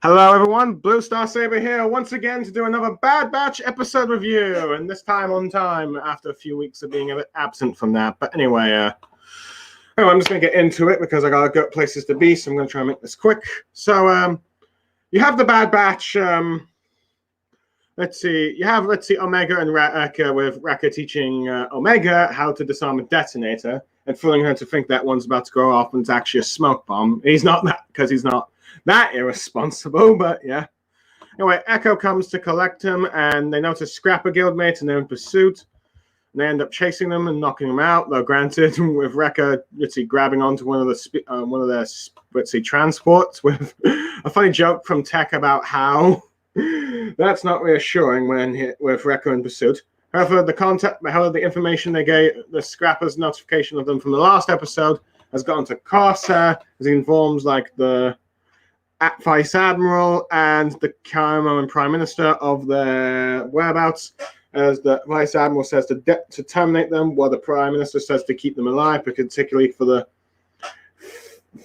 Hello, everyone. Blue Star Saber here once again to do another Bad Batch episode review, and this time on time after a few weeks of being a bit absent from that. But anyway, I'm just going to get into it because I got places to be, so I'm going to try and make this quick. So, you have the Bad Batch. Let's see, Omega and Wrecker, with Wrecker teaching Omega how to disarm a detonator and fooling her to think that one's about to go off and it's actually a smoke bomb. He's not that, because he's not that irresponsible, but yeah. Anyway, Echo comes to collect him, and they notice Scrapper guildmates, and they're in pursuit. And they end up chasing them and knocking them out. Though granted, with Wrecker, grabbing onto one of their transports, with a funny joke from Tech about how that's not reassuring with Wrecker in pursuit. However, the information they gave, the Scrapper's notification of them from the last episode, has gotten to Corsair, as he informs the Vice Admiral and the Caramon Prime Minister of their whereabouts, as the Vice Admiral says to terminate them, while the Prime Minister says to keep them alive, particularly for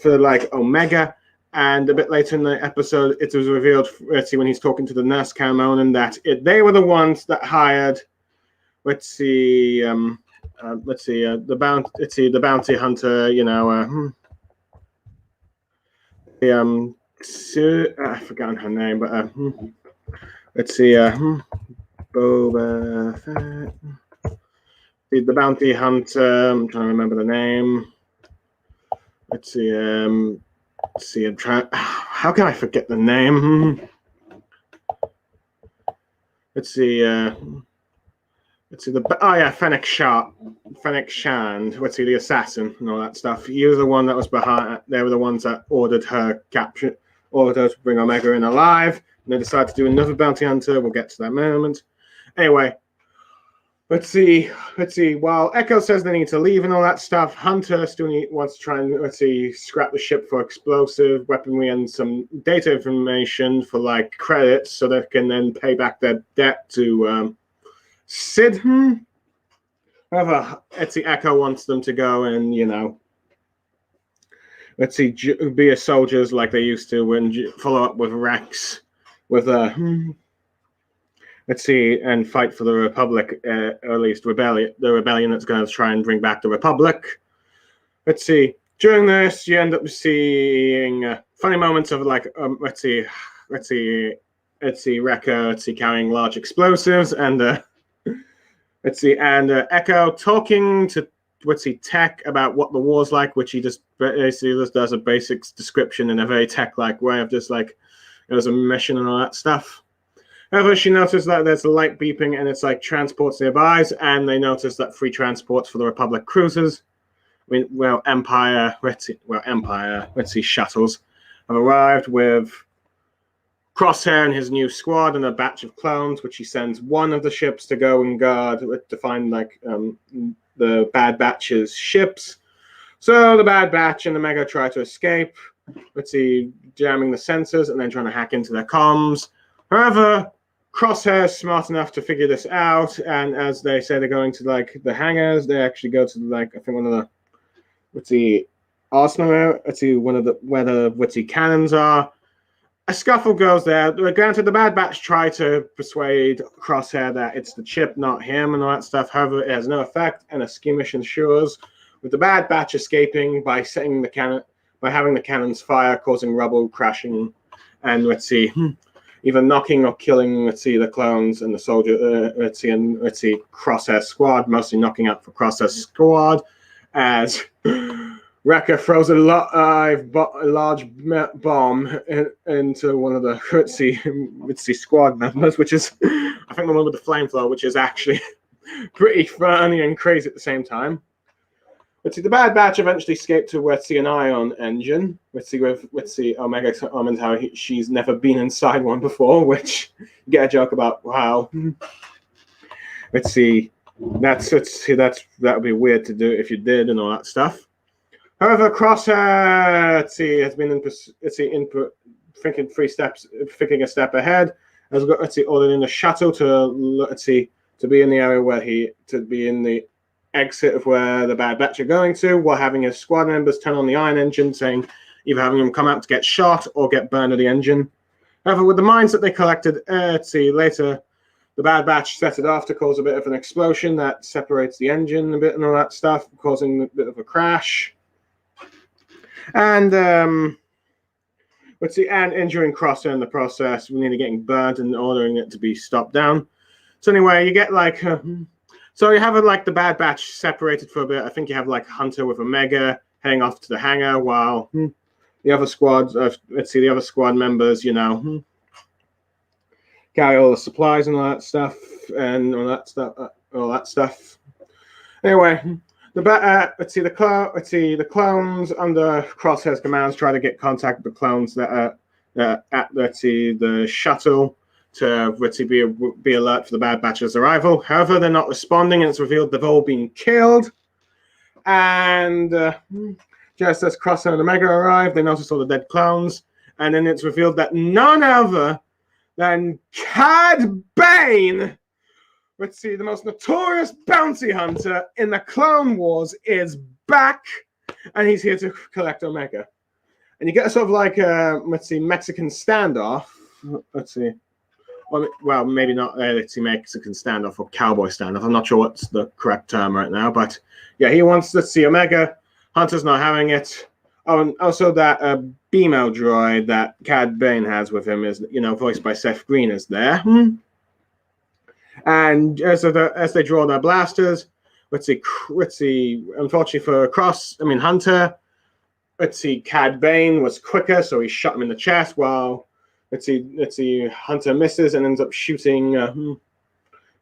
Omega. And a bit later in the episode, it was revealed, when he's talking to the nurse Caramon, that they were the ones that hired, the bounty hunter, I've forgotten her name, but Boba Fett. The bounty hunter. I'm trying to remember the name. I'm trying. How can I forget the name? Fennec Shand. The assassin and all that stuff. He was the one that was behind. They were the ones that ordered her to bring Omega in alive. And they decided to do another bounty hunter. We'll get to that moment. Anyway, let's see. While Echo says they need to leave and all that stuff, Hunter still wants to try and scrap the ship for explosive weaponry and some data information for credits, so they can then pay back their debt to Sid. However, Echo wants them to go and be as soldiers like they used to, and follow up with Rex with and fight for the Republic, or at least the rebellion that's going to try and bring back the Republic. During this, you end up seeing funny moments of Wrecker carrying large explosives, and Echo talking to Tech about what the war's like, which he just basically just does a basic description in a very Tech-like way of just it was a mission and all that stuff. However, she noticed that there's a light beeping and it's transports nearby, and they notice that free transports for the Republic cruisers, Empire shuttles have arrived with Crosshair and his new squad and a batch of clones, which he sends one of the ships to go and guard to find the Bad Batch's ships. So the Bad Batch and the Omega try to escape. Jamming the sensors and then trying to hack into their comms. However, Crosshair is smart enough to figure this out, and as they say they're going to the hangars, they actually go to I think one of the arsenal, one of the where the cannons are. A scuffle goes there. Granted, the Bad Batch try to persuade Crosshair that it's the chip, not him, and all that stuff. However, it has no effect, and a skirmish ensures, with the Bad Batch escaping by having the cannons fire, causing rubble, crashing, and either knocking or killing the clones and the soldier, Crosshair squad, mostly knocking out for Crosshair squad, as Wrecker throws a large bomb into one of the squad members, which is, I think, the one with the flamethrower, which is actually pretty funny and crazy at the same time. The Bad Batch eventually escaped to an ion engine. With Omega and how she's never been inside one before, which you get a joke about. Wow. That would be weird to do if you did and all that stuff. However, Crosshair has been thinking a step ahead. Has got ordered in the shuttle to be in the area to be in the exit of where the Bad Batch are going to, while having his squad members turn on the iron engine, saying either having them come out to get shot or get burned at the engine. However, with the mines that they collected, let's see, later the Bad Batch set it off to cause a bit of an explosion that separates the engine a bit and all that stuff, causing a bit of a crash. And let's see, and injuring Crosshair in the process, nearly getting burnt and ordering it to be stopped down. So anyway, you get like, so you have like the Bad Batch separated for a bit. I think you have like Hunter with Omega heading off to the hangar while the other squad, let's see, the other squad members, carry all the supplies and all that stuff, and all that stuff. Anyway, let's see the clones under Crosshair's commands try to get contact with the clones that are at the shuttle to be alert for the Bad Batch's arrival. However, they're not responding, and it's revealed they've all been killed. And just as Crosshair and Omega arrive, they notice all the dead clones, and then it's revealed that none other than Cad Bane, let's see, the most notorious bounty hunter in the Clone Wars, is back, and he's here to collect Omega. And you get a sort of like Mexican standoff. Let's see. Well, maybe not Mexican standoff or cowboy standoff. I'm not sure what's the correct term right now, but yeah, he wants, let's see, Omega. Hunter's not having it. Oh, and also that BMO droid that Cad Bane has with him is, voiced by Seth Green, is there. And as they draw their blasters, let's see, unfortunately for Hunter, let's see, Cad Bane was quicker, so he shot him in the chest while, let's see, Hunter misses and ends up shooting,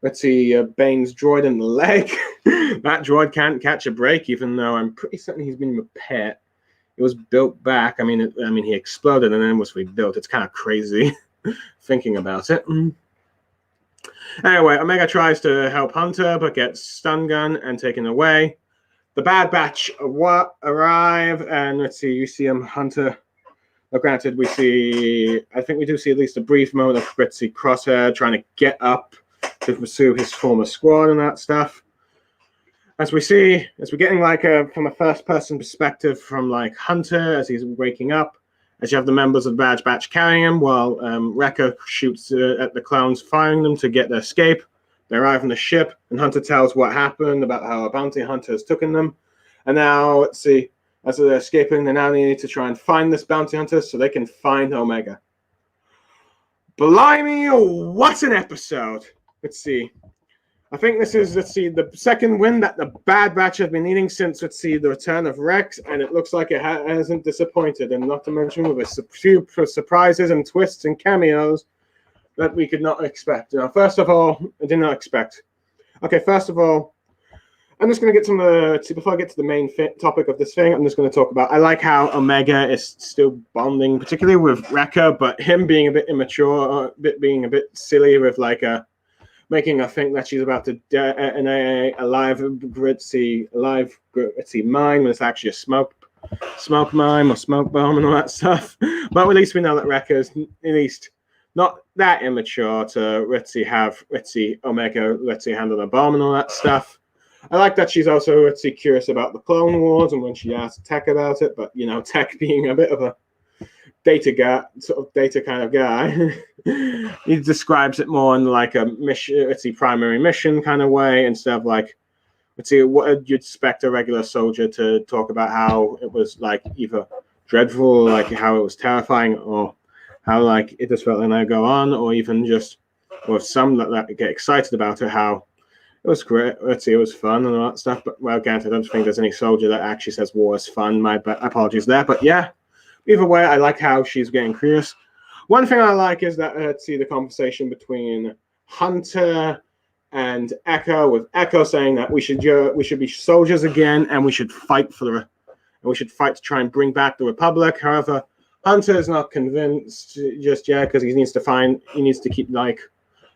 Bane's droid in the leg. That droid can't catch a break, even though I'm pretty certain he's been repaired. It was built back. I mean, he exploded and then was rebuilt. It's kind of crazy thinking about it. Anyway, Omega tries to help Hunter, but gets stun gun and taken away. The Bad Batch arrive, and let's see, you see Hunter. Granted, I think we do see at least a brief moment of Crosshair trying to get up to pursue his former squad and that stuff. As we're getting like from a first-person perspective from like Hunter as he's waking up, as you have the members of the Bad Batch carrying him, while Wrecker shoots at the clowns, firing them to get their escape. They arrive on the ship, and Hunter tells what happened about how a bounty hunter has taken them. And now, let's see, as they're escaping, they now need to try and find this bounty hunter so they can find Omega. Blimey, what an episode! Let's see. I think this is, the second win that the Bad Batch have been needing since, the return of Rex, and it looks like it hasn't disappointed, and not to mention with a few surprises and twists and cameos that we could not expect. First of all, I did not expect. Okay, first of all, I'm just going to get before I get to the main topic of this thing, I'm just going to talk about, I like how Omega is still bonding, particularly with Wrecker, but him being a bit immature, being a bit silly with making her think that she's about to detonate a live mine when it's actually a smoke mine or smoke bomb and all that stuff. But at least we know that Wrecker's at least not that immature to have Omega handle the bomb and all that stuff. I like that she's also curious about the Clone Wars, and when she asks Tech about it, but Tech being a bit of a data kind of guy, he describes it more in like a mission, primary mission kind of way, instead of like, what you'd expect a regular soldier to talk about how it was like either dreadful, like how it was terrifying, or how like it just felt like they go on, or even just, or some that get excited about it, how it was great. It was fun and all that stuff. But well, again, I don't think there's any soldier that actually says war is fun. My apologies there, but yeah. Either way, I like how she's getting curious. One thing I like is that the conversation between Hunter and Echo, with Echo saying that we should be soldiers again, and we should fight to try and bring back the Republic. However, Hunter is not convinced just yet because he needs to keep like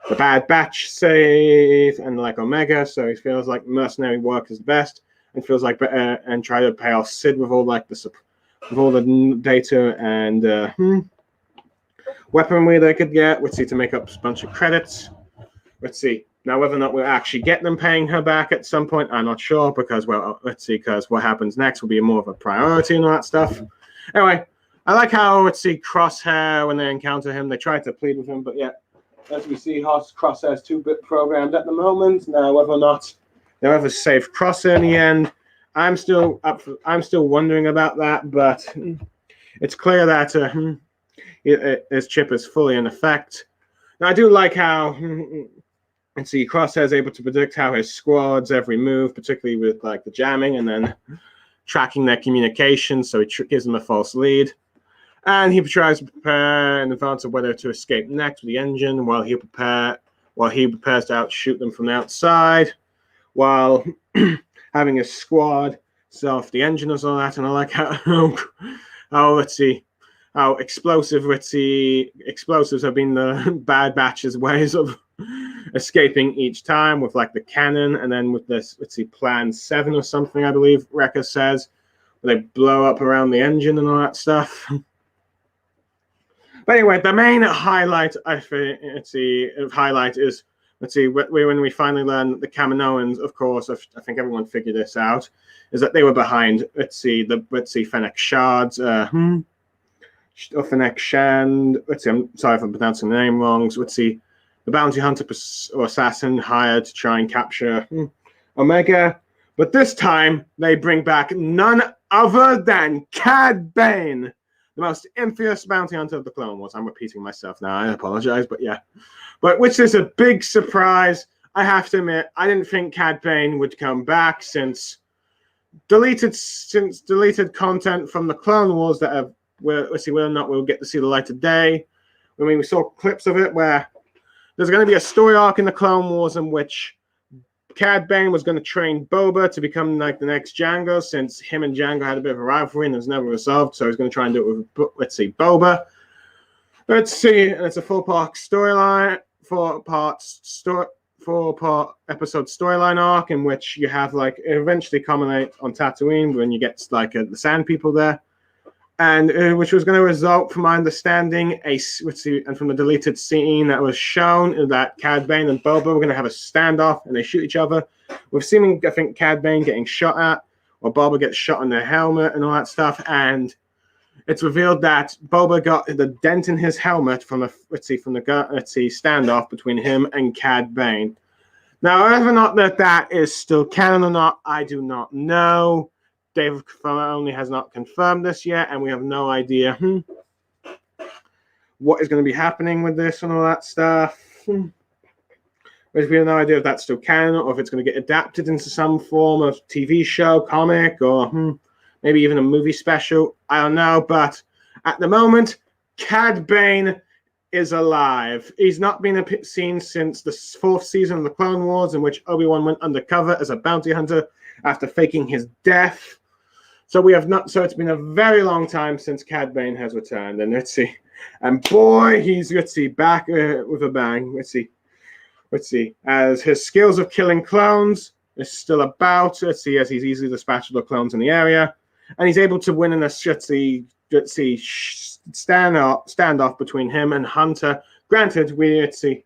the Bad Batch safe and like Omega, so he feels like mercenary work is best, and feels like and try to pay off Sid with all like with all the data and weaponry they could get. Let's see, to make up a bunch of credits. Let's see. Now, whether or not we'll actually get them paying her back at some point, I'm not sure, because, well, let's see, because what happens next will be more of a priority and all that stuff. Anyway, I like how, let's see, Crosshair, when they encounter him, they try to plead with him, but yeah, as we see, Crosshair's 2-bit programmed at the moment. Now, whether or not they'll ever save Crosshair in the end, I'm still wondering about that, but it's clear that his chip is fully in effect. Now, I do like how, let's see, Crosshair is able to predict how his squad's every move, particularly with like the jamming and then tracking their communication, so he gives them a false lead. And he tries to prepare in advance of whether to escape next with the engine, while he prepares to outshoot them from the outside, while having his squad set off the engine and all that. And I like how explosives have been the Bad Batch's ways of escaping each time, with like the cannon, and then with this, Plan 7 or something, I believe Wrecker says, where they blow up around the engine and all that stuff. But anyway, the main highlight, I think, is, when we finally learn that the Kaminoans, of course, I think everyone figured this out, is that they were behind, Fennec Shards, Fennec Shand, I'm sorry if I'm pronouncing the name wrong, the bounty hunter or assassin hired to try and capture Omega. But this time, they bring back none other than Cad Bane, the most infamous bounty hunter of the Clone Wars. I'm repeating myself now. I apologize, but yeah. But which is a big surprise. I have to admit, I didn't think Cad Bane would come back since deleted content from the Clone Wars that have, let's see whether or not we'll get to see the light of day. I mean, we saw clips of it where there's going to be a story arc in the Clone Wars in which Cad Bane was going to train Boba to become like the next Jango, since him and Jango had a bit of a rivalry and it was never resolved. So he's going to try and do it with, Boba. Let's see, and it's a 4-part storyline, 4-part episode storyline arc in which you have like eventually culminate on Tatooine when you get like the Sand People there. And which was going to result, from my understanding, and from the deleted scene that was shown, that Cad Bane and Boba were going to have a standoff and they shoot each other. With seeming, I think, Cad Bane getting shot at, or Boba gets shot in the helmet and all that stuff. And it's revealed that Boba got the dent in his helmet from the standoff between him and Cad Bane. Now, whether or not that is still canon or not, I do not know. Dave Filoni has not confirmed this yet, and we have no idea what is going to be happening with this and all that stuff. We have no idea if that's still canon or if it's going to get adapted into some form of TV show, comic, or maybe even a movie special. I don't know, but at the moment, Cad Bane is alive. He's not been seen since the 4th season of the Clone Wars, in which Obi-Wan went undercover as a bounty hunter after faking his death. So it's been a very long time since Cad Bane has returned, and and boy, he's back with a bang. Let's see, as his skills of killing clones is still about. As he's easily dispatchable clones in the area, and he's able to win in a standoff between him and Hunter. Granted, it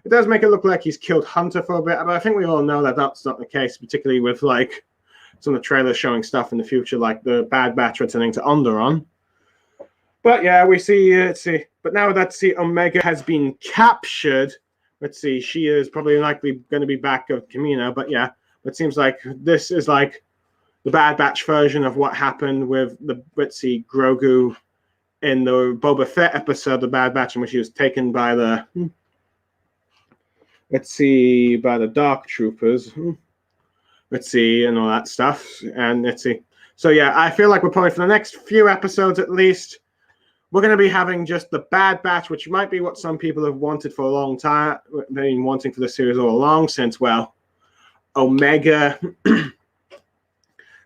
does make it look like he's killed Hunter for a bit, but I think we all know that that's not the case, particularly with like some of the trailers showing stuff in the future, like the Bad Batch returning to Onderon. But yeah, we see, but now that Omega has been captured, she is probably likely going to be back of Kamino, but yeah, it seems like this is like the Bad Batch version of what happened with the Grogu in the Boba Fett episode, the Bad Batch, in which he was taken by the Dark Troopers. And all that stuff. And so yeah, I feel like we're probably, for the next few episodes at least, we're going to be having just the Bad Batch, which might be what some people have wanted for a long time, been wanting for the series all along, since, well, Omega.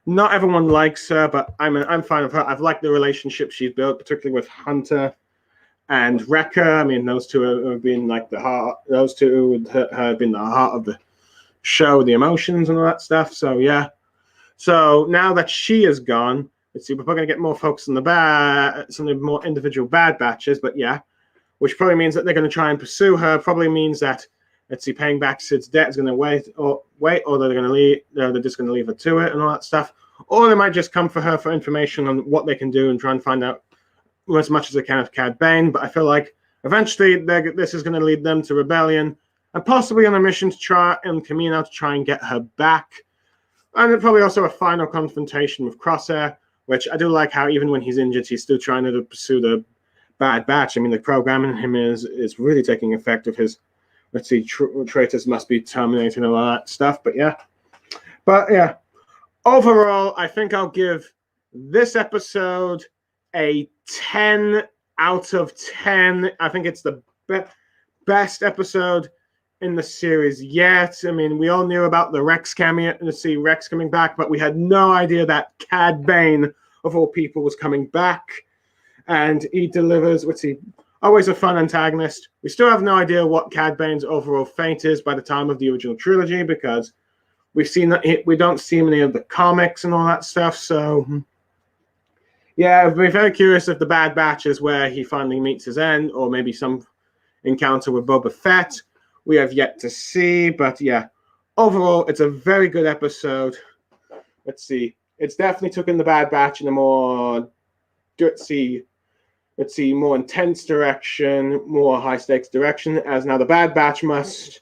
Not everyone likes her, but I'm fine with her. I've liked the relationship she's built, particularly with Hunter and Wrecker. I mean, those two have been like the heart. Those two have been the heart of the show, the emotions and all that stuff. So yeah. So now that she is gone, we're probably going to get more focus on some of the more individual Bad Batches. But yeah, which probably means that they're going to try and pursue her. Probably means that paying back Sid's debt is going to wait, or they're going to leave. They're just going to leave her to it and all that stuff. Or they might just come for her for information on what they can do and try and find out as much as they can of Cad Bane, but I feel like eventually this is going to lead them to rebellion and possibly on a mission to try and Kamino to try and get her back. And probably also a final confrontation with Crosshair, which I do like how even when he's injured, he's still trying to pursue the Bad Batch. I mean, the programming him is really taking effect of his, let's see, traitors must be terminated and all that stuff. But yeah. Overall, I think I'll give this episode a 10 out of 10. I think it's the best episode in the series yet. I mean, we all knew about the Rex cameo to see Rex coming back, but we had no idea that Cad Bane, of all people, was coming back. And he delivers, always a fun antagonist. We still have no idea what Cad Bane's overall fate is by the time of the original trilogy, because we've seen that we don't see any of the comics and all that stuff. So, yeah, I'd be very curious if the Bad Batch is where he finally meets his end, or maybe some encounter with Boba Fett. We have yet to see, but yeah, overall, it's a very good episode. Let's see. It's definitely taken the Bad Batch in a more, more intense direction, more high-stakes direction, as now the Bad Batch must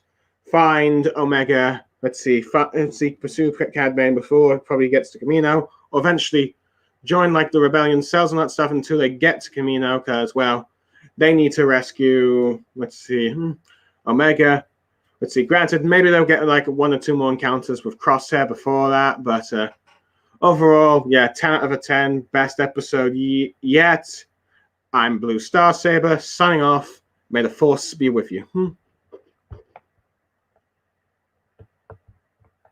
find Omega, pursue Cad Bane before it probably gets to Kamino, or eventually join like the rebellion cells and that stuff until they get to Kamino, because, well, they need to rescue, Omega. Granted, maybe they'll get like 1 or 2 more encounters with Crosshair before that, but overall, yeah, 10 out of 10, best episode yet. I'm Blue Star Saber, signing off. May the Force be with you.